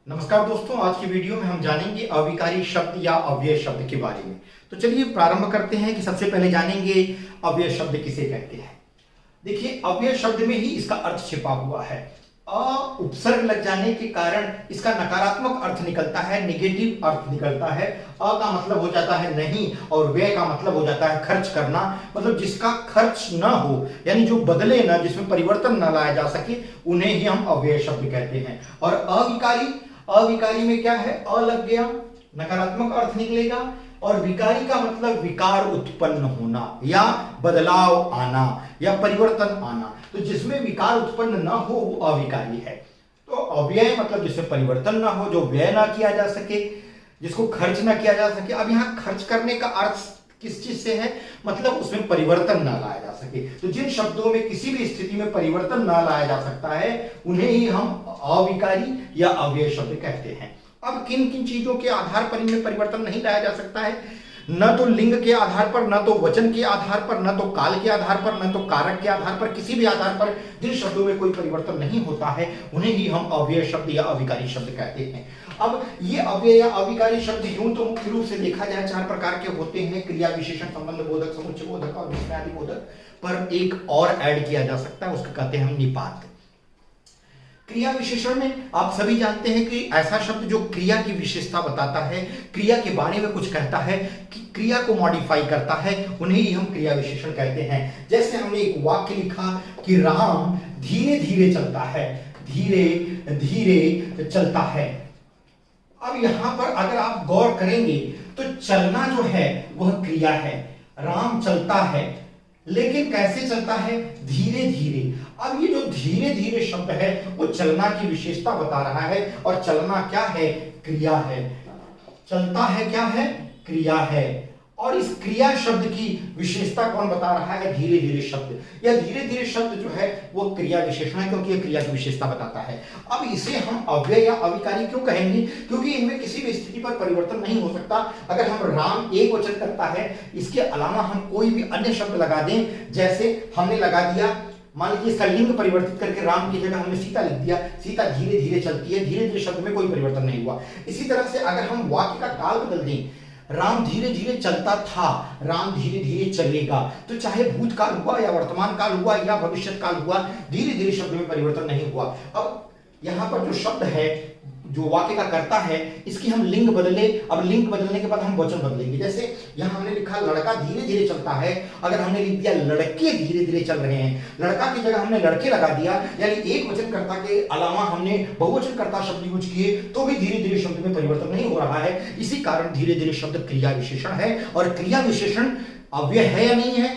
नमस्कार दोस्तों, आज की वीडियो में हम जानेंगे अविकारी शब्द या अव्यय शब्द के बारे में। तो चलिए प्रारंभ करते हैं कि सबसे पहले जानेंगे अव्यय शब्द किसे कहते हैं। देखिए, अव्यय शब्द में ही इसका अर्थ छिपा हुआ है। उपसर्ग लग जाने के कारण इसका नकारात्मक अर्थ निकलता है, नेगेटिव अर्थ निकलता है। का मतलब हो जाता है नहीं और व्यय का मतलब हो जाता है खर्च करना, मतलब जिसका खर्च ना हो, यानी जो बदले ना, जिसमें परिवर्तन ना लाया जा सके, उन्हें ही हम अव्यय शब्द कहते हैं। और अविकारी, अविकारी में क्या है, अ लग गया, नकारात्मक अर्थ निकलेगा। और विकारी का मतलब विकार उत्पन्न होना या बदलाव आना या परिवर्तन आना। तो जिसमें विकार उत्पन्न ना हो वो अविकारी है। तो अव्यय मतलब जिसमें परिवर्तन ना हो, जो व्यय ना किया जा सके, जिसको खर्च ना किया जा सके। अब यहाँ खर्च करने का अर्थ किस चीज से है, मतलब उसमें परिवर्तन ना लाया जा सके। तो जिन शब्दों में किसी भी स्थिति में परिवर्तन ना लाया जा सकता है उन्हें ही हम अविकारी या अव्यय शब्द कहते हैं। अब किन किन चीजों के आधार पर इनमें परिवर्तन नहीं लाया जा सकता है, न तो लिंग के आधार पर, न तो वचन के आधार पर, न तो काल के आधार पर, न तो कारक के आधार पर, किसी भी आधार पर जिन शब्दों में कोई परिवर्तन नहीं होता है उन्हें ही हम अव्यय शब्द या अविकारी शब्द कहते हैं। अब ये अव्यय या अविकारी शब्द यूं तो मुख्य रूप से देखा जाए चार प्रकार के होते हैं: क्रिया विशेषण, संबंध बोधक, समुच्चय बोधक और विस्मयादि बोधक। पर एक और ऐड किया जा सकता है, उसको कहते हैं हम निपात। क्रिया विशेषण में आप सभी जानते हैं कि ऐसा शब्द जो क्रिया की विशेषता बताता है, क्रिया के बारे में कुछ कहता है, कि क्रिया को मॉडिफाई करता है, उन्हें ही हम क्रिया विशेषण कहते हैं। जैसे हमने एक वाक्य लिखा कि राम धीरे धीरे चलता है, धीरे धीरे चलता है। अब यहां पर अगर आप गौर करेंगे तो चलना जो है वह क्रिया है। राम चलता है, लेकिन कैसे चलता है, धीरे धीरे। अब ये जो धीरे धीरे शब्द है वो चलना की विशेषता बता रहा है, और चलना क्या है, क्रिया है। चलता है क्या है, क्रिया है। और इस क्रिया शब्द की विशेषता कौन बता रहा है, धीरे धीरे शब्द। यह धीरे धीरे शब्द जो है वो क्रिया विशेषण है, क्योंकि यह क्रिया की विशेषता बताता है। अब इसे हम अव्यय या अविकारी क्यों कहेंगे, क्योंकि इनमें किसी भी स्थिति पर परिवर्तन नहीं हो सकता। अगर हम राम एक वचन करता है, इसके अलावा हम कोई भी अन्य शब्द लगा दें, जैसे हमने लगा दिया, मान लीजिए इसका लिंग परिवर्तित करके राम की जगह हमने सीता लिख दिया, सीता धीरे धीरे चलती है, धीरे धीरे शब्द में कोई परिवर्तन नहीं हुआ। इसी तरह से अगर हम वाक्य का काल बदल दें, राम धीरे धीरे चलता था, राम धीरे धीरे चलेगा, तो चाहे भूतकाल हुआ या वर्तमान काल हुआ या भविष्यत काल हुआ, धीरे धीरे शब्द में परिवर्तन नहीं हुआ। अब यहां पर जो शब्द है, जो वाक्य का कर्ता है, इसकी हम लिंग बदले। अब लिंग बदलने के बाद हम वचन बदलेंगे। जैसे यहां हमने लिखा लड़का धीरे धीरे चलता है, अगर हमने लिख दिया लड़के धीरे धीरे चल रहे हैं, लड़का की जगह हमने लड़के लगा दिया, यानी एक वचन कर्ता के अलावा हमने बहुवचन कर्ता शब्द यूज किए, तो भी धीरे धीरे शब्द में परिवर्तन नहीं हो रहा है। इसी कारण धीरे धीरे शब्द क्रिया विशेषण है। और क्रिया विशेषण अव्यय है या नहीं है,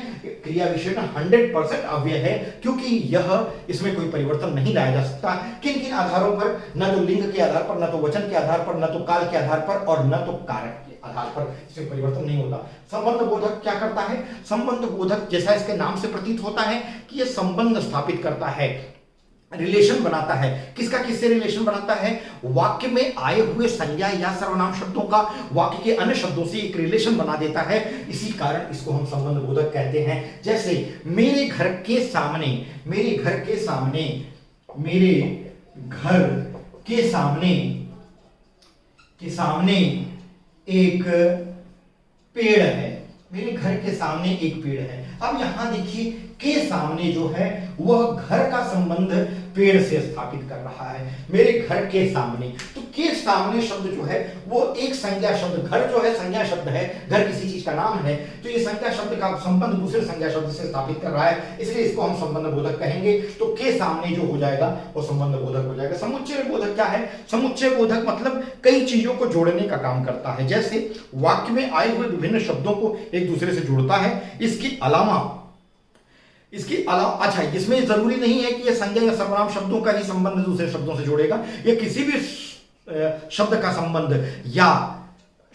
क्रिया विशेषण 100% अव्यय है, क्योंकि यह इसमें कोई परिवर्तन नहीं लाया जा सकता। किन किन आधारों पर, न तो लिंग के आधार पर, न तो वचन के आधार पर, न तो काल के आधार पर, और न तो कारक के आधार पर इसमें परिवर्तन नहीं होता। संबंध बोधक क्या करता है, संबंध बोधक जैसा इसके नाम से प्रतीत होता है कि यह संबंध स्थापित करता है, रिलेशन बनाता है। किसका किससे रिलेशन बनाता है, वाक्य में आए हुए संज्ञा या सर्वनाम शब्दों का वाक्य के अन्य शब्दों से एक रिलेशन बना देता है। इसी कारण इसको हम संबंध बोधक कहते हैं। जैसे मेरे घर के सामने, मेरे घर के सामने, मेरे घर के सामने के सामने एक पेड़ है, मेरे घर के सामने एक पेड़ है। अब यहां देखिए के सामने जो है वह घर का संबंध पेड़ से स्थापित कर रहा है, मेरे घर के सामने। तो के सामने शब्द जो है वो एक संज्ञा शब्द, घर जो है संज्ञा शब्द है, घर किसी चीज का नाम है, तो ये संज्ञा शब्द का संबंध दूसरे संज्ञा शब्द से स्थापित कर रहा है, इसलिए इसको हम संबंध बोधक कहेंगे। तो के सामने जो हो जाएगा वो संबंध बोधक हो जाएगा। समुच्चय बोधक क्या है, समुच्चय बोधक मतलब कई चीजों को जोड़ने का काम करता है। जैसे वाक्य में आए हुए विभिन्न शब्दों को एक दूसरे से जोड़ता है। इसके अलावा अच्छा, इसमें जरूरी नहीं है कि यह संज्ञा या सर्वनाम शब्दों का ही संबंध दूसरे शब्दों से जोड़ेगा, यह किसी भी शब्द का संबंध या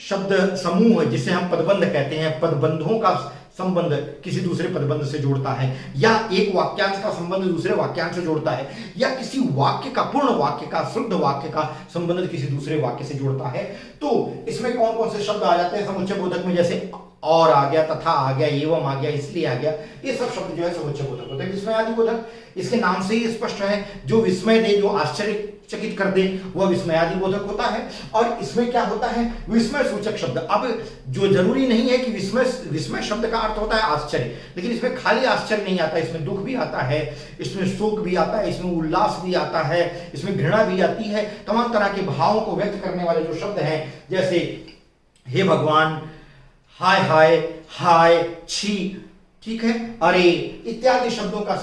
शब्द समूह जिसे हम पदबंध कहते हैं, पदबंधों का संबंध किसी दूसरे पदबंध से जोड़ता है, या एक वाक्यांश का संबंध दूसरे वाक्यांश से जोड़ता है, या किसी वाक्य का, पूर्ण वाक्य का, शुद्ध वाक्य का संबंध किसी दूसरे वाक्य से जोड़ता है। तो इसमें कौन कौन से शब्द आ जाते हैं समुच्चय बोधक में, जैसे और आ गया, तथा आ गया, एवं आ गया, इसलिए आ गया, ये सब शब्द जो है समुच्चय बोधक होते हैं। विस्मयादि बोधक इसके नाम से ही स्पष्ट है, जो विस्मय दे, जो आश्चर्य चकित कर दे, वह विस्मयादि बोधक होता है। और इसमें क्या होता है, विस्मय सूचक शब्द। अब जो जरूरी नहीं है कि विस्मय शब्द का अर्थ होता है आश्चर्य, लेकिन इसमें खाली आश्चर्य नहीं आता, इसमें दुख भी आता है, इसमें शोक भी आता है, इसमें उल्लास भी आता है, इसमें घृणा भी आती है। तमाम तरह के भावों को व्यक्त करने वाले जो शब्द हैं, जैसे हे भगवान, हाय हाय, हाय, छी, ठीक है, अरे, इत्यादि शब्दों का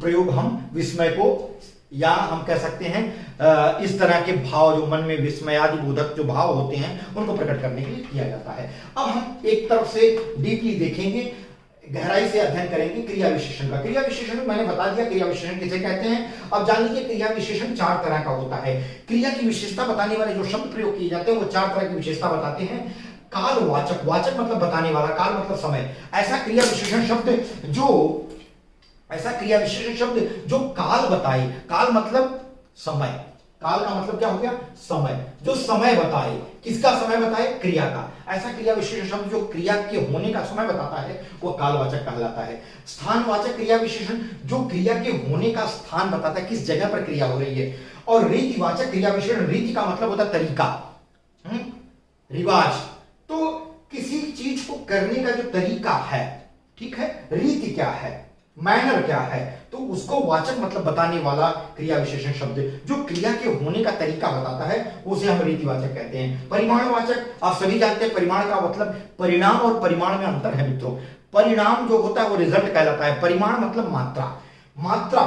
प्रयोग हम विस्मय को, या हम कह सकते हैं इस तरह के भाव जो मन में विस्मयादि बोधक जो भाव होते हैं उनको प्रकट करने के लिए किया जाता है। अब हम एक तरफ से डीपली देखेंगे, गहराई से अध्ययन करेंगे क्रिया विशेषण का। क्रिया विशेषण मैंने बता दिया क्रिया विशेषण किसे कहते हैं। अब जान लीजिए क्रिया विशेषण 4 तरह का होता है। क्रिया की विशेषता बताने वाले जो शब्द प्रयोग किए जाते हैं वो 4 तरह की विशेषता बताते हैं। कालवाचक, वाचक मतलब बताने वाला, काल मतलब समय। ऐसा क्रिया विशेषण शब्द जो काल बताए, काल मतलब समय, काल का मतलब क्या हो गया, समय, जो समय बताए, किसका समय बताए, क्रिया का। ऐसा क्रिया विशेषण शब्द जो क्रिया के होने का समय बताता है वो कालवाचक कहलाता है। स्थानवाचक क्रिया विशेषण जो क्रिया के होने का स्थान बताता है, किस जगह पर क्रिया हो रही है। और रीतिवाचक क्रिया विशेषण, रीति का मतलब होता है तरीका, रिवाज, तो किसी चीज को करने का जो तरीका है, ठीक है, रीति क्या है, मैनर क्या है, तो उसको वाचक मतलब बताने वाला क्रिया विशेषण शब्द जो क्रिया के होने का तरीका बताता है उसे हम रीतिवाचक कहते हैं। परिमाणवाचक, आप सभी जानते हैं परिमाण का मतलब, परिणाम और परिमाण में अंतर है मित्रों। परिणाम जो होता है वो रिजल्ट कहलाता है, परिमाण मतलब मात्रा, मात्रा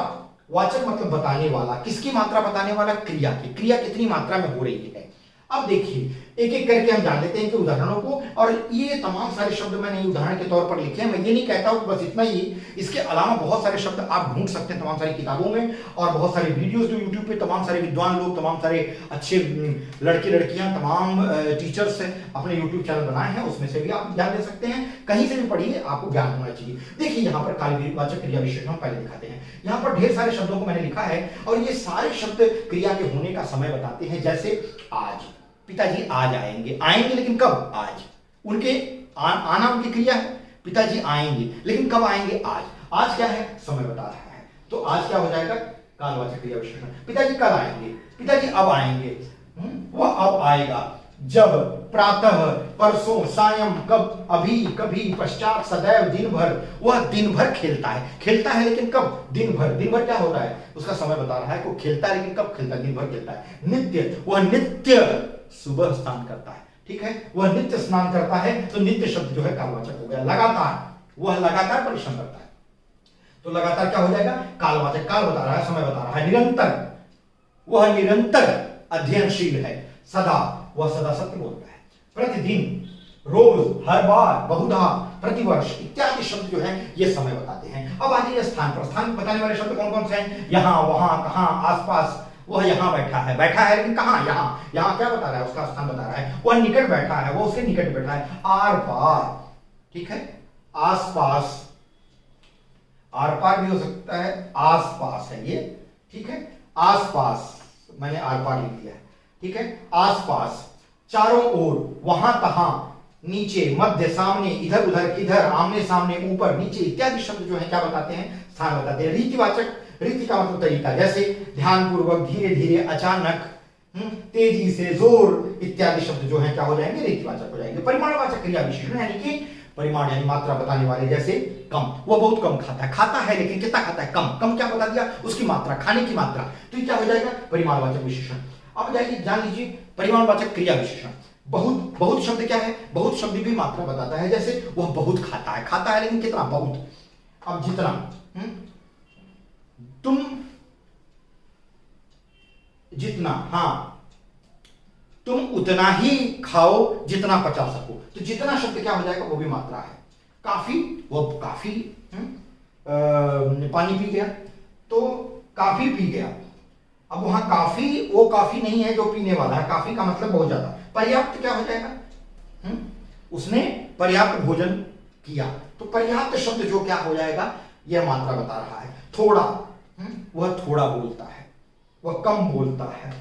वाचक मतलब बताने वाला, किसकी मात्रा बताने वाला, क्रिया की, क्रिया कितनी मात्रा में हो रही है। अब देखिए एक एक करके हम जान लेते हैं कि उदाहरणों को, और ये तमाम सारे शब्द मैंने उदाहरण के तौर पर लिखे हैं। मैं ये नहीं कहता हूं बस इतना ही, इसके अलावा बहुत सारे शब्द आप ढूंढ सकते हैं तमाम सारी किताबों में, और बहुत सारे वीडियोस जो यूट्यूब पे तमाम सारे विद्वान लोग, तमाम सारे अच्छे लड़के लड़कियां, तमाम टीचर्स अपने यूट्यूब चैनल बनाए हैं, उसमें से भी आप ज्ञान ले सकते हैं। कहीं से भी पढ़िए, आपको ज्ञान होना चाहिए। देखिए यहाँ पर कालवाचक क्रिया विशेषण पहले दिखाते हैं। यहाँ पर ढेर सारे शब्दों को मैंने लिखा है और ये सारे शब्द क्रिया के होने का समय बताते हैं। जैसे आज, पिताजी आज आएंगे, आएंगे लेकिन कब, आज, उनके आना उनकी क्रिया है, पिताजी आएंगे लेकिन कब आएंगे, आज, आज क्या है, समय बता रहा है, तो आज क्या हो जाएगा, कालवाचक क्रिया विशेषण। पिताजी कल आएंगे, पिताजी अब आएंगे, वह अब आएगा, जब, प्रातः, परसों, सायं, कब, अभी, कभी, पश्चात, सदैव, दिन भर, वह दिन भर खेलता है लेकिन कब, दिन भर, दिन भर क्या हो रहा है, उसका समय बता रहा है, वो खेलता है लेकिन कब खेलता है, दिन भर खेलता है। नित्य, वह नित्य सुबह स्नान करता है, ठीक है, वह नित्य स्नान करता है, तो नित्य शब्द जो है कालवाचक हो गया। लगातार, वह लगातार परिश्रम करता है, तो लगातार क्या हो जाएगा, कालवाचक, काल बता रहा है, समय बता रहा है। निरंतर, वह निरंतर अध्ययनशील है। सदा, वह सदा सत्य बोलता है। प्रतिदिन, रोज, हर बार, बहुधा, प्रतिवर्ष इत्यादि शब्द जो है ये समय बताते हैं। अब आइए स्थान पर, स्थान बताने वाले शब्द कौन कौन से हैं, यहां, वहां, कहां, आसपास। वह यहां बैठा है लेकिन कहां, यहां, यहां क्या बता रहा है, उसका स्थान बता रहा है। वह निकट बैठा है, वो उसके निकट बैठा है। आर पार, ठीक है, आसपास, आर पार भी हो सकता है, आसपास है ये, ठीक है, आसपास, मैंने आर पार लिख दिया है, ठीक है, आसपास, चारों ओर, वहां तहां, नीचे, मध्य, सामने, इधर उधर, किधर, आमने सामने, ऊपर नीचे इत्यादि शब्द जो है क्या बताते हैं, स्थान बताते हैं। रीतिवाचक, रीति का मतलब तरीका, जैसे ध्यान पूर्वक, धीरे धीरे, अचानक, तेजी से, जोर इत्यादि शब्द जो है क्या हो जाएंगे, रीतिवाचक हो जाएंगे। परिमाणवाचक क्रिया विशेषण यानी कि परिमाण यानी मात्रा बताने वाले, जैसे कम, वो बहुत कम खाता है लेकिन कितना खाता है, कम, कम क्या बता दिया, उसकी मात्रा, खाने की मात्रा, तो ये क्या हो जाएगा, परिमाणवाचक विशेषण। अब जाइए जान लीजिए परिमाणवाचक क्रिया विशेषण। बहुत, बहुत शब्द क्या है, बहुत शब्द भी मात्रा बताता है, जैसे वह बहुत खाता है लेकिन कितना, बहुत। अब जितना, तुम जितना, हाँ, तुम उतना ही खाओ जितना पचा सको, तो जितना शब्द क्या हो जाएगा, वो भी मात्रा है। काफी, वो काफी, पानी पी गया तो काफी पी गया। अब वहां काफी, वो काफी नहीं है जो पीने वाला है, काफी का मतलब बहुत ज्यादा। पर्याप्त क्या हो जाएगा, उसने पर्याप्त भोजन किया, तो पर्याप्त शब्द जो क्या हो जाएगा, यह मात्रा बता रहा है। थोड़ा, वह थोड़ा बोलता है, वह कम बोलता है।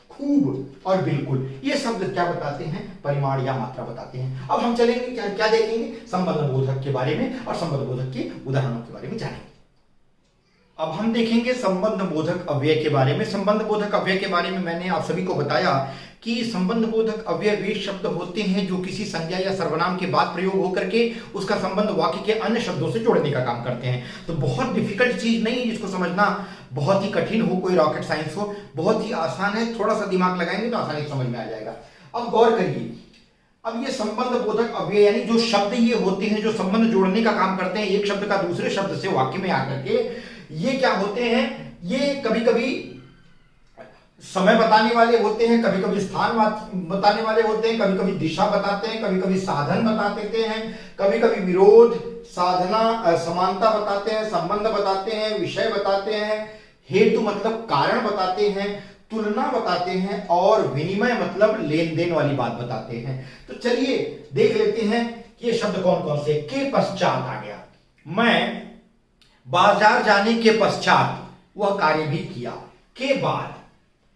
खूब और बिल्कुल, ये शब्द क्या बताते हैं, परिमाण या मात्रा बताते हैं। अब हम चलेंगे क्या देखेंगे, संबंध बोधक के बारे में और संबंध बोधक के उदाहरणों के बारे में जानेंगे। अब हम देखेंगे संबंध बोधक अव्यय के बारे में। संबंध बोधक अव्यय के बारे में मैंने आप सभी को बताया कि संबंध बोधक अव्यय वे शब्द होते हैं जो किसी संज्ञा या सर्वनाम के बाद प्रयोग होकर के उसका संबंध वाक्य के अन्य शब्दों से जोड़ने का काम करते हैं। तो बहुत डिफिकल्ट चीज नहीं है जिसको समझना बहुत ही कठिन हो, कोई रॉकेट साइंस हो, बहुत ही आसान है। थोड़ा सा दिमाग लगाएंगे तो आसानी से समझ में आ जाएगा। अब गौर करिए, अब ये संबंध बोधक अव्यय यानी जो शब्द ये होते हैं जो संबंध जोड़ने का काम करते हैं एक शब्द का दूसरे शब्द से वाक्य में आकर के, ये क्या होते हैं, ये कभी कभी समय बताने वाले होते हैं, कभी कभी स्थान बताने वाले होते हैं, कभी कभी दिशा बताते हैं, कभी कभी साधन बता देते हैं, कभी कभी विरोध, साधना, समानता बताते हैं, संबंध बताते हैं, विषय बताते हैं, हेतु मतलब कारण बताते हैं, तुलना बताते हैं और विनिमय मतलब लेन देन वाली बात बताते हैं। तो चलिए देख लेते हैं कि ये शब्द कौन कौन से। के पश्चात आ गया, मैं बाजार जाने के पश्चात वह कार्य भी किया। के बाद,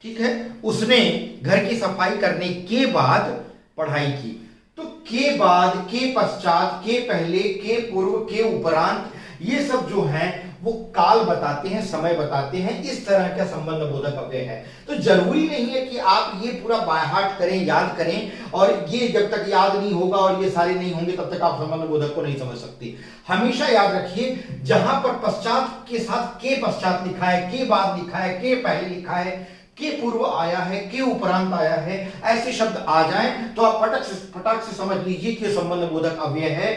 ठीक है, उसने घर की सफाई करने के बाद पढ़ाई की। तो के बाद, के पश्चात, के पहले, के पूर्व, के उपरांत, ये सब जो हैं वो काल बताते हैं, समय बताते हैं। इस तरह का संबंध बोधक अव्यय है। तो जरूरी नहीं है कि आप ये पूरा बाय हार्ट करें, याद करें, और ये जब तक याद नहीं होगा और ये सारे नहीं होंगे तब तक आप संबंध बोधक को नहीं समझ सकते। हमेशा याद रखिए जहां पर पश्चात के साथ के पश्चात लिखा है, के बाद लिखा है, के पहले लिखा है, के पूर्व आया है, के उपरांत आया है, ऐसे शब्द आ जाएं तो आप फटाक से समझ लीजिए कि संबंध बोधक अव्यय है।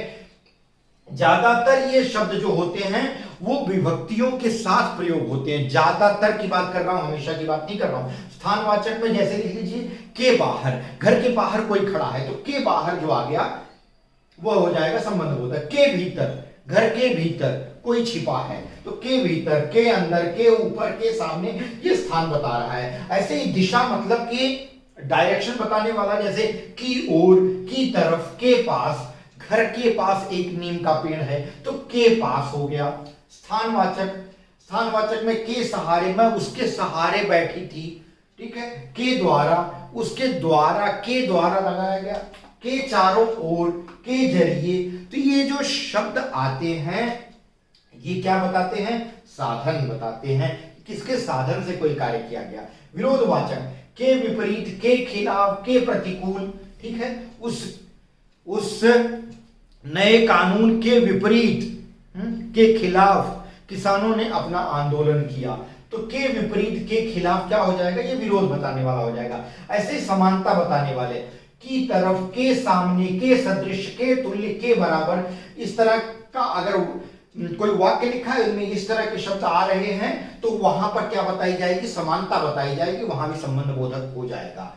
ज्यादातर ये शब्द जो होते हैं वो विभक्तियों के साथ प्रयोग होते हैं। ज्यादातर की बात कर रहा हूं, हमेशा की बात नहीं कर रहा हूं। स्थानवाचक में जैसे लिख लीजिए के बाहर, घर के बाहर कोई खड़ा है तो के बाहर जो आ गया वो हो जाएगा संबंध बोधक। के भीतर, घर के भीतर कोई छिपा है तो के भीतर, के अंदर, के ऊपर, के सामने, ये स्थान बता रहा है। ऐसे ही दिशा मतलब कि डायरेक्शन बताने वाला, जैसे की ओर, की तरफ, के पास, घर के पास एक नीम का पेड़ है तो के पास हो गया। स्थानवाचक, स्थानवाचक में के सहारे, मैं उसके सहारे बैठी थी, ठीक है, के द्वारा, उसके द्वारा, के द्वारा लगाया गया, के चारों ओर, के जरिए। तो ये जो शब्द आते हैं ये क्या बताते हैं, साधन बताते हैं, किसके साधन से कोई कार्य किया गया। विरोधवाचक, के विपरीत, के खिलाफ, के प्रतिकूल, ठीक है, उस नए कानून के विपरीत, के खिलाफ किसानों ने अपना आंदोलन किया। तो के विपरीत, के खिलाफ क्या हो जाएगा, ये विरोध बताने वाला हो जाएगा। ऐसे समानता बताने वाले, की तरफ, के सामने, के सदृश, के तुल्य, के बराबर, इस तरह का अगर कोई वाक्य लिखा है उनमें इस तरह के शब्द आ रहे हैं तो वहां पर क्या बताई जाएगी, समानता बताई जाएगी, वहां भी संबंध बोधक हो जाएगा।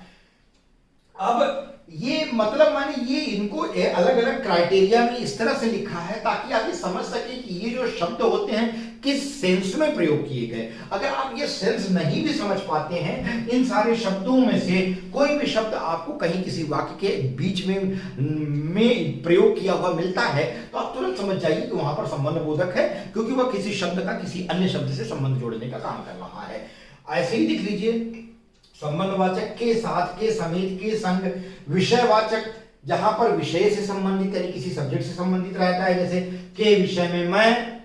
अब ये मतलब माने ये इनको अलग अलग क्राइटेरिया में इस तरह से लिखा है ताकि आप ये समझ सके कि ये जो शब्द होते हैं किस सेंस में प्रयोग किए गए। अगर आप ये सेंस नहीं भी समझ पाते हैं, इन सारे शब्दों में से कोई भी शब्द आपको कहीं किसी वाक्य के बीच में प्रयोग किया हुआ मिलता है तो आप तुरंत समझ जाइए कि वहां पर संबंध बोधक है, क्योंकि वह किसी शब्द का किसी अन्य शब्द से संबंध जोड़ने का काम कर रहा है। ऐसे ही लिख लीजिए संबंधवाचक, के साथ, के समेत, के संग। विषयवाचक, जहां पर विषय से संबंधित यानी किसी सब्जेक्ट से संबंधित रहता है, जैसे के विषय में,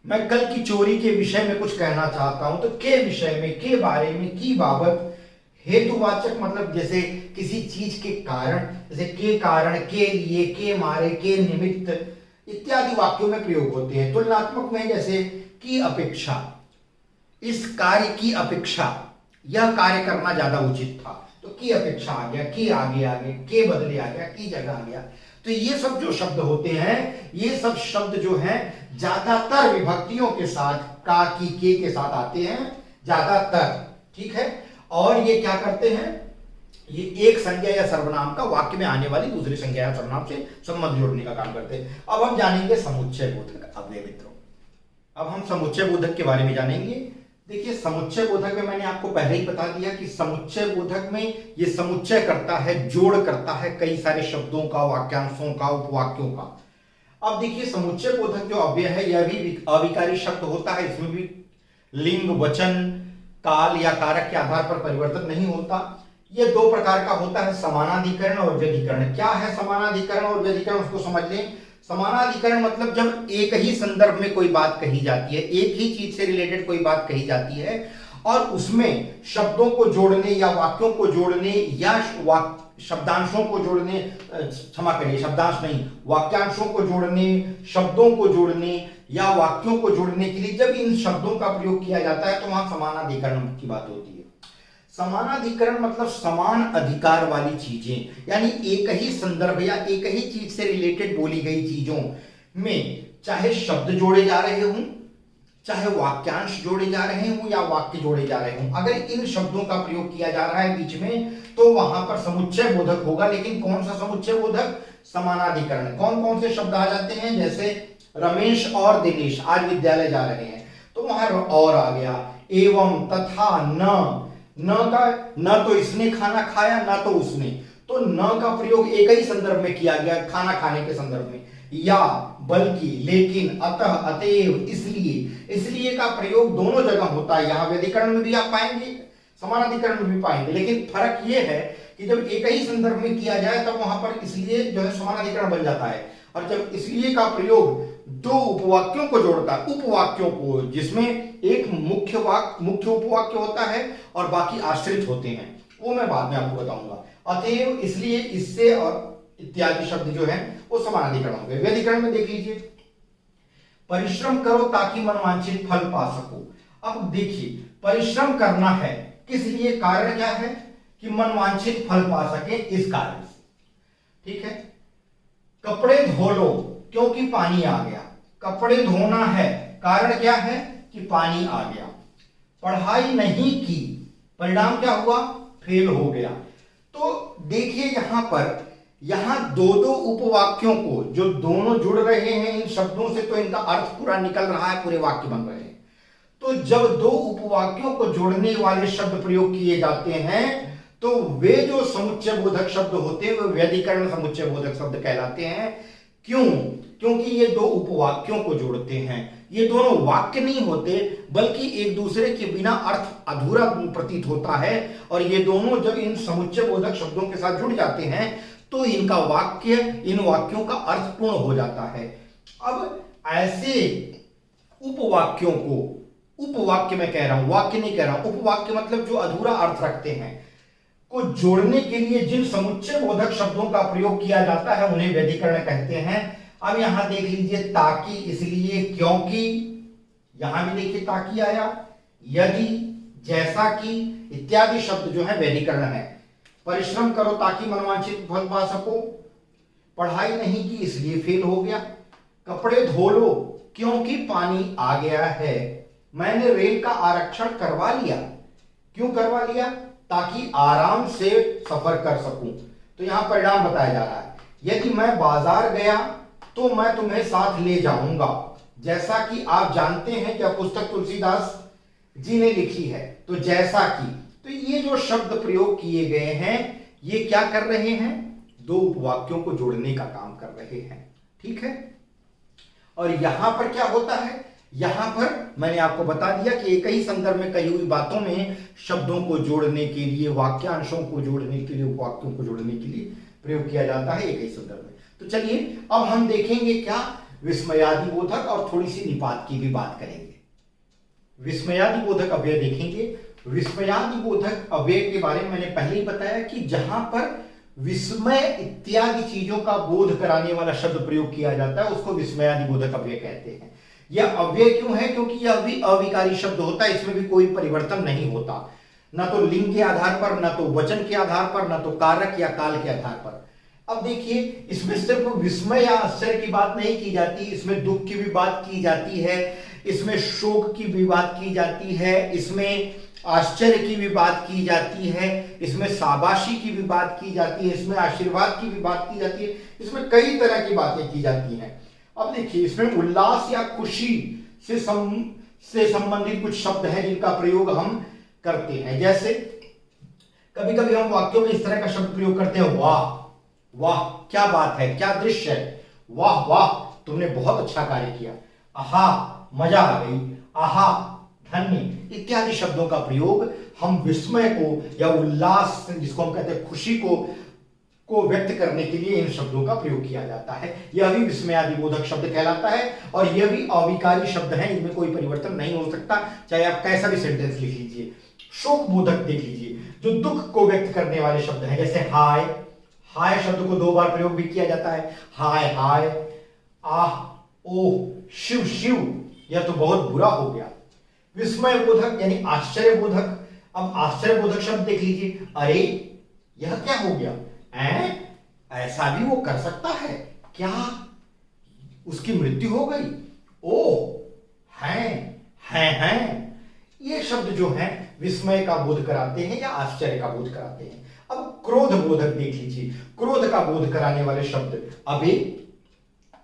मैं कल की चोरी के विषय में कुछ कहना चाहता हूं तो के विषय में, के बारे में, की बाबत। हेतुवाचक मतलब जैसे किसी चीज के कारण, जैसे के कारण, के लिए, के मारे, के निमित्त इत्यादि वाक्यों में प्रयोग होते हैं। तुलनात्मक में जैसे की अपेक्षा, इस कार्य की अपेक्षा यह कार्य करना ज्यादा उचित था तो की अपेक्षा आ गया, की आगे आ गया, के बदले आ गया, की जगह आ गया। तो ये सब जो शब्द होते हैं ये सब शब्द जो हैं ज्यादातर विभक्तियों के साथ, का, की, के साथ आते हैं ज्यादातर, ठीक है। और ये क्या करते हैं, ये एक संज्ञा या सर्वनाम का वाक्य में आने वाली दूसरी संज्ञा या सर्वनाम से संबंध जोड़ने का काम करते हैं। अब हम जानेंगे समुच्चय बोधक अव्यय मित्रों। अब हम समुच्चय बोधक के बारे में जानेंगे। देखिए समुच्चय बोधक में मैंने आपको पहले ही बता दिया कि समुच्चय बोधक में ये समुच्चय करता है, जोड़ करता है कई सारे शब्दों का, वाक्यांशों का, उपवाक्यों का। अब देखिए समुच्चय बोधक जो अव्यय है यह भी अविकारी शब्द होता है, इसमें भी लिंग, वचन, काल या कारक के आधार पर परिवर्तन नहीं होता। यह दो प्रकार का होता है, समानाधिकरण और व्यधिकरण। क्या है समानाधिकरण और व्यधिकरण, उसको समझ लें। समानाधिकरण मतलब जब एक ही संदर्भ में कोई बात कही जाती है, एक ही चीज से रिलेटेड कोई बात कही जाती है और उसमें शब्दों को जोड़ने या वाक्यों को जोड़ने या शब्दांशों को जोड़ने, क्षमा करिए शब्दांश नहीं, वाक्यांशों को जोड़ने, शब्दों को जोड़ने या वाक्यों को जोड़ने के लिए जब इन शब्दों का प्रयोग किया जाता है तो वहां समानाधिकरण की बात होती है। समानाधिकरण मतलब समान अधिकार वाली चीजें, यानी एक ही संदर्भ या एक ही चीज से रिलेटेड बोली गई चीजों में चाहे शब्द जोड़े जा रहे हों, चाहे वाक्यांश जोड़े जा रहे हों या वाक्य जोड़े जा रहे हों, अगर इन शब्दों का प्रयोग किया जा रहा है बीच में तो वहां पर समुच्चय बोधक होगा। लेकिन कौन सा समुच्चय बोधक? समानाधिकरण। कौन कौन से शब्द आ जाते हैं? जैसे रमेश और दिनेश आज विद्यालय जा रहे हैं तो वहां और आ गया, एवं, तथा, न का, न तो इसने खाना खाया न तो उसने, तो न का प्रयोग एक ही संदर्भ में किया गया, खाना खाने के संदर्भ में, या, बल्कि, लेकिन, अतः, अतएव, इसलिए का प्रयोग दोनों जगह होता है। यहां व्यधिकरण में भी आप पाएंगे, समानाधिकरण में भी पाएंगे, लेकिन फर्क यह है कि जब एक ही संदर्भ में किया जाए तब वहां पर इसलिए जो है समानाधिकरण बन जाता है, और जब इसलिए का प्रयोग दो उपवाक्यों को जोड़ता है, उपवाक्यों को, जिसमें एक मुख्य उपवाक्य होता है और बाकी आश्रित होते हैं, वो मैं बाद में आपको बताऊंगा। अतएव, इसलिए, इससे और इत्यादि शब्द जो है वो समानाधिकरण हो गए। व्यधिकरण में देख लीजिए, परिश्रम करो ताकि मनवांछित फल पा सको। अब देखिए, परिश्रम करना है किस लिए? कारण क्या है? कि मनवांछित फल पा सके, इस कारण से। ठीक है। कपड़े धो लो क्योंकि पानी आ गया। कपड़े धोना है, कारण क्या है? कि पानी आ गया। पढ़ाई नहीं की, परिणाम क्या हुआ? फेल हो गया। तो देखिए यहां पर, यहां दो दो उपवाक्यों को जो दोनों जुड़ रहे हैं इन शब्दों से, तो इनका अर्थ पूरा निकल रहा है, पूरे वाक्य बन रहे हैं। तो जब दो उपवाक्यों को जोड़ने वाले शब्द प्रयोग किए जाते हैं तो वे जो समुच्चय बोधक शब्द होते हैं वे व्यधिकरण समुच्चय बोधक शब्द कहलाते हैं। क्यों? क्योंकि ये दो उपवाक्यों को जोड़ते हैं। ये दोनों वाक्य नहीं होते, बल्कि एक दूसरे के बिना अर्थ अधूरा प्रतीत होता है, और ये दोनों जब इन समुच्चय बोधक शब्दों के साथ जुड़ जाते हैं तो इनका वाक्य, इन वाक्यों का अर्थ पूर्ण हो जाता है। अब ऐसे उपवाक्यों को, उपवाक्य मैं कह रहा हूं, वाक्य नहीं कह रहा हूं, उपवाक्य मतलब जो अधूरा अर्थ रखते हैं, को जोड़ने के लिए जिन समुच्चय बोधक शब्दों का प्रयोग किया जाता है उन्हें व्यधिकरण कहते हैं। अब यहां देख लीजिए, ताकि, इसलिए, क्योंकि, यहां भी देखिए ताकि आया, यदि, जैसा कि इत्यादि शब्द जो है व्यधिकरण है। परिश्रम करो ताकि मनवांछित फल पा सको, पढ़ाई नहीं की इसलिए फेल हो गया, कपड़े धो लो क्योंकि पानी आ गया है, मैंने रेल का आरक्षण करवा लिया। क्यों करवा लिया? ताकि आराम से सफर कर सकूं। तो यहां परिणाम बताया जा रहा है, यदि मैं बाजार गया तो मैं तुम्हें साथ ले जाऊंगा। जैसा कि आप जानते हैं कि पुस्तक तुलसीदास जी ने लिखी है, तो जैसा कि, तो ये जो शब्द प्रयोग किए गए हैं ये क्या कर रहे हैं? दो उपवाक्यों को जोड़ने का काम कर रहे हैं। ठीक है। और यहां पर क्या होता है? यहां पर मैंने आपको बता दिया कि एक ही संदर्भ में कही हुई बातों में शब्दों को जोड़ने के लिए, वाक्यांशों को जोड़ने के लिए, उपवाक्यों को जोड़ने के लिए प्रयोग किया जाता है एक ही संदर्भ में। तो चलिए अब हम देखेंगे क्या? विस्मयादि बोधक और थोड़ी सी निपात की भी बात करेंगे। विस्मयादि बोधक अव्यय देखेंगे। विस्मयादि बोधक अव्यय के बारे में मैंने पहले ही बताया कि जहां पर विस्मय इत्यादि चीजों का बोध कराने वाला शब्द प्रयोग किया जाता है उसको विस्मयादि बोधक अव्यय कहते हैं। यह अव्यय क्यों है? क्योंकि यह भी अविकारी शब्द होता है, इसमें भी कोई परिवर्तन नहीं होता, ना तो लिंग के आधार पर, ना तो वचन के आधार पर, ना तो कारक या काल के आधार पर। अब देखिए, इसमें सिर्फ विस्मय या आश्चर्य की बात नहीं की जाती, इसमें दुख की भी बात की जाती है, इसमें शोक की भी बात की जाती है, इसमें आश्चर्य की भी बात की जाती है, इसमें शाबाशी की भी बात की जाती है, इसमें आशीर्वाद की भी बात की जाती है, इसमें कई तरह की बातें की जाती हैं। अब देखिए, इसमें उल्लास या खुशी से संबंधित कुछ शब्द हैं जिनका प्रयोग हम करते हैं। जैसे कभी कभी हम वाक्यों में इस तरह का शब्द प्रयोग करते हैं, वाह वाह क्या बात है, क्या दृश्य है, वाह वाह तुमने बहुत अच्छा कार्य किया, आहा मजा आ गई, आहा धन्य इत्यादि शब्दों का प्रयोग हम विस्मय को या उल्लास, जिसको हम कहते हैं खुशी को, को व्यक्त करने के लिए इन शब्दों का प्रयोग किया जाता है। यह भी विस्मयादिबोधक शब्द कहलाता है और यह भी अविकारी शब्द है, इनमें कोई परिवर्तन नहीं हो सकता, चाहे आप कैसा भी सेंटेंस लिख लीजिए। शोक बोधक देख लीजिए, जो दुख को व्यक्त करने वाले शब्द हैं, जैसे हाय, हाय शब्द को 2 बार प्रयोग भी किया जाता है, हाय हाय, आह ओह, शिव शिव, यह तो बहुत बुरा हो गया। विस्मय बोधक यानी आश्चर्य बोधक, अब आश्चर्य बोधक शब्द देख लीजिए, अरे यह क्या हो गया, ऐसा भी वो कर सकता है क्या, उसकी मृत्यु हो गई, ओह हैं। ये शब्द जो हैं विस्मय का बोध कराते हैं या आश्चर्य का बोध कराते हैं। अब क्रोध बोधक देख लीजिए, क्रोध का बोध कराने वाले शब्द, अबे,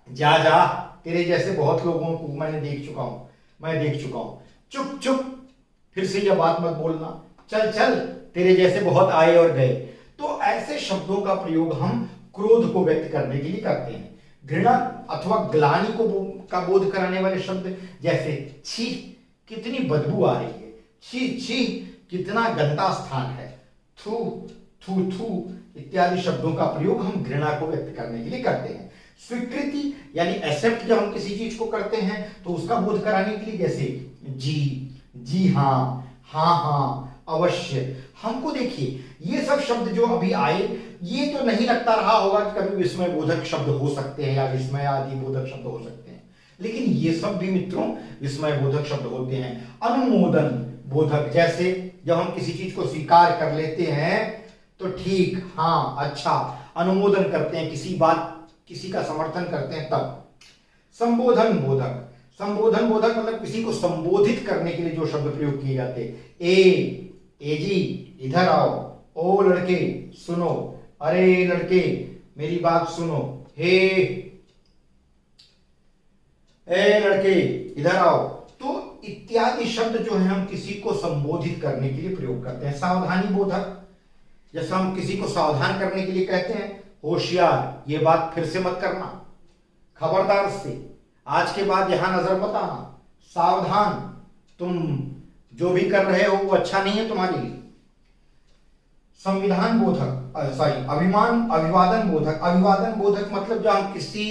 जा जा, तेरे जैसे बहुत लोगों को मैं देख चुका हूं, चुप चुप, फिर से यह बात मत बोलना, चल चल, तेरे जैसे बहुत आए और गए। तो ऐसे शब्दों का प्रयोग हम क्रोध को व्यक्त करने के लिए करते हैं। घृणा अथवा ग्लानि का बोध कराने वाले शब्द, जैसे छी, कितनी बदबू आ रही है, छी छी, कितना गंदा स्थान है, थू थू थू इत्यादि शब्दों का प्रयोग हम घृणा को व्यक्त करने के लिए करते हैं। स्वीकृति यानी एक्सेप्ट जब हम किसी चीज को करते हैं तो उसका बोध कराने के लिए, जैसे जी हाँ, हाँ अवश्य। हमको देखिए ये सब शब्द जो अभी आए, ये तो नहीं लगता रहा होगा कि कभी विस्मय बोधक शब्द हो सकते हैं या विस्मय आदि बोधक शब्द हो सकते हैं, लेकिन ये सब भी मित्रों विस्मय बोधक शब्द होते हैं। अनुमोदन बोधक, जैसे जब हम किसी चीज को स्वीकार कर लेते हैं तो ठीक, हाँ, अच्छा, अनुमोदन करते हैं, किसी का समर्थन करते हैं तब। संबोधन बोधक, संबोधन बोधक मतलब किसी को संबोधित करने के लिए जो शब्द प्रयोग किए जाते हैं। ए जी इधर आओ, ओ लड़के सुनो, अरे लड़के मेरी बात सुनो, हे ए लड़के इधर आओ। तो इत्यादि शब्द जो है हम किसी को संबोधित करने के लिए प्रयोग करते हैं। सावधानी बोधक, जैसे हम किसी को सावधान करने के लिए कहते हैं, होशियार, ये बात फिर से मत करना, खबरदार से आज के बाद यहां नजर मत आना, सावधान, तुम जो भी कर रहे हो वो अच्छा नहीं है तुम्हारे लिए। संविधान बोधक, अभिवादन बोधक, अभिवादन बोधक मतलब जब हम किसी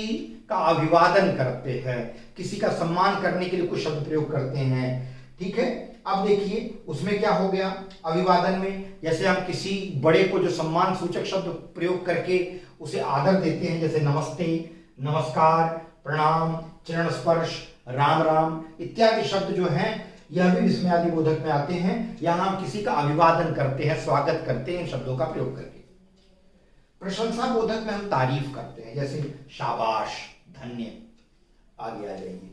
का अभिवादन करते हैं, किसी का सम्मान करने के लिए कुछ शब्द प्रयोग करते हैं, ठीक है। अब देखिए उसमें क्या हो गया, अभिवादन में जैसे हम किसी बड़े को जो सम्मान सूचक शब्द प्रयोग करके उसे आदर देते हैं, जैसे नमस्ते, नमस्कार, प्रणाम, चरण स्पर्श, राम राम इत्यादि शब्द जो हैं यह भी विस्मयादि बोधक में आते हैं। यहां हम किसी का अभिवादन करते हैं, स्वागत करते हैं इन शब्दों का प्रयोग करके। प्रशंसा बोधक में हम तारीफ करते हैं, जैसे शाबाश, धन्य, आगे आ जाइए।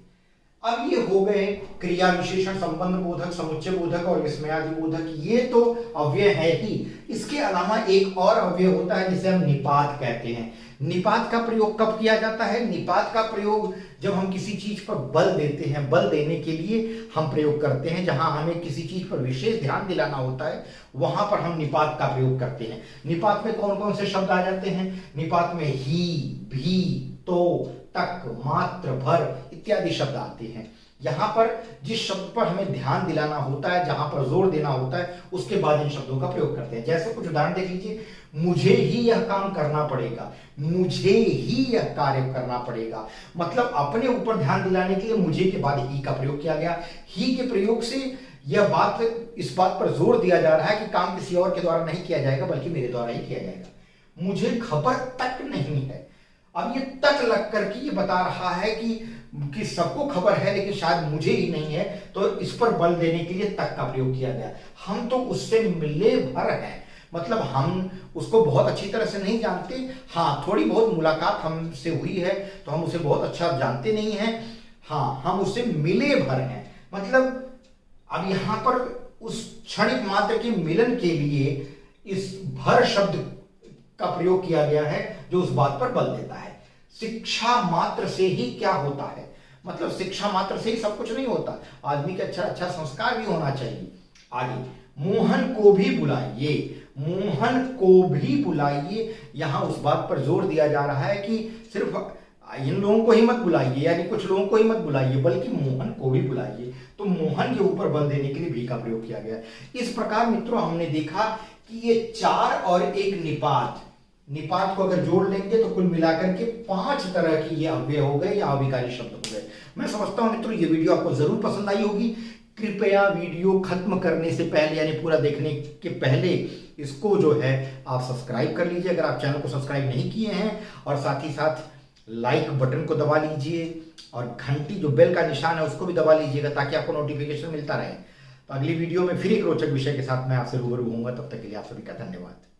अब ये हो गए क्रिया विशेषण संबंध बोधक, समुच्चय बोधक और विस्मयादि बोधक, ये तो अव्यय है ही। इसके अलावा एक और अव्यय होता है जिसे हम निपात कहते हैं। निपात का प्रयोग कब किया जाता है, निपात का प्रयोग जब हम किसी चीज पर बल देते हैं, बल देने के लिए हम प्रयोग करते हैं, जहां हमें किसी चीज पर विशेष ध्यान दिलाना होता है वहां पर हम निपात का प्रयोग करते हैं। निपात में कौन कौन से शब्द आ जाते हैं, निपात में ही, भी, तो, तक, मात्र, भर इत्यादि शब्द आते हैं। यहां पर जिस शब्द पर हमें ध्यान दिलाना होता है, जहां पर जोर देना होता है, उसके बाद इन शब्दों का प्रयोग करते हैं। जैसे कुछ उदाहरण देख लीजिए, मुझे ही यह काम करना पड़ेगा, मुझे ही यह कार्य करना पड़ेगा, मतलब अपने ऊपर ध्यान दिलाने के लिए मुझे के बाद ही का प्रयोग किया गया। ही के प्रयोग से यह बात, इस बात पर जोर दिया जा रहा है कि काम किसी और के द्वारा नहीं किया जाएगा बल्कि मेरे द्वारा ही किया जाएगा। मुझे खबर तक नहीं है, अब ये तक लग करके ये बता रहा है कि सबको खबर है लेकिन शायद मुझे ही नहीं है, तो इस पर बल देने के लिए तक का प्रयोग किया गया। हम तो उससे मिले भर हैं, मतलब हम उसको बहुत अच्छी तरह से नहीं जानते, हाँ थोड़ी बहुत मुलाकात हमसे हुई है तो हम उसे बहुत अच्छा जानते नहीं हैं, हाँ हम उससे मिले भर हैं। मतलब अब यहां पर उस क्षणिक मात्र के मिलन के लिए इस भर शब्द का प्रयोग किया गया है जो उस बात पर बल देता है। शिक्षा मात्र से ही क्या होता है, मतलब शिक्षा मात्र से ही सब कुछ नहीं होता, आदमी के अच्छा अच्छा संस्कार भी होना चाहिए। आगे, मोहन को भी बुलाइए, मोहन को भी बुलाइए, यहां उस बात पर जोर दिया जा रहा है कि सिर्फ इन लोगों को ही मत बुलाइए, यानी कुछ लोगों को ही मत बुलाइए, बल्कि मोहन को भी बुलाइए। तो मोहन के ऊपर बल देने के लिए भी का प्रयोग किया गया। इस प्रकार मित्रों हमने देखा कि ये 4 और 1 निपात निपात को अगर जोड़ लेंगे तो कुल मिलाकर के 5 तरह की ये अव्यय हो गए या अविकारी शब्द हो गए। मैं समझता हूं मित्रों ये वीडियो आपको जरूर पसंद आई होगी। कृपया वीडियो खत्म करने से पहले यानी पूरा देखने के पहले इसको जो है आप सब्सक्राइब कर लीजिए अगर आप चैनल को सब्सक्राइब नहीं किए हैं, और साथ ही साथ लाइक बटन को दबा लीजिए और घंटी जो बेल का निशान है उसको भी दबा लीजिएगा ताकि आपको नोटिफिकेशन मिलता रहे। तो अगली वीडियो में फिर एक रोचक विषय के साथ मैं आपसे रूबरू होऊंगा। तब तक के लिए आप सभी का धन्यवाद।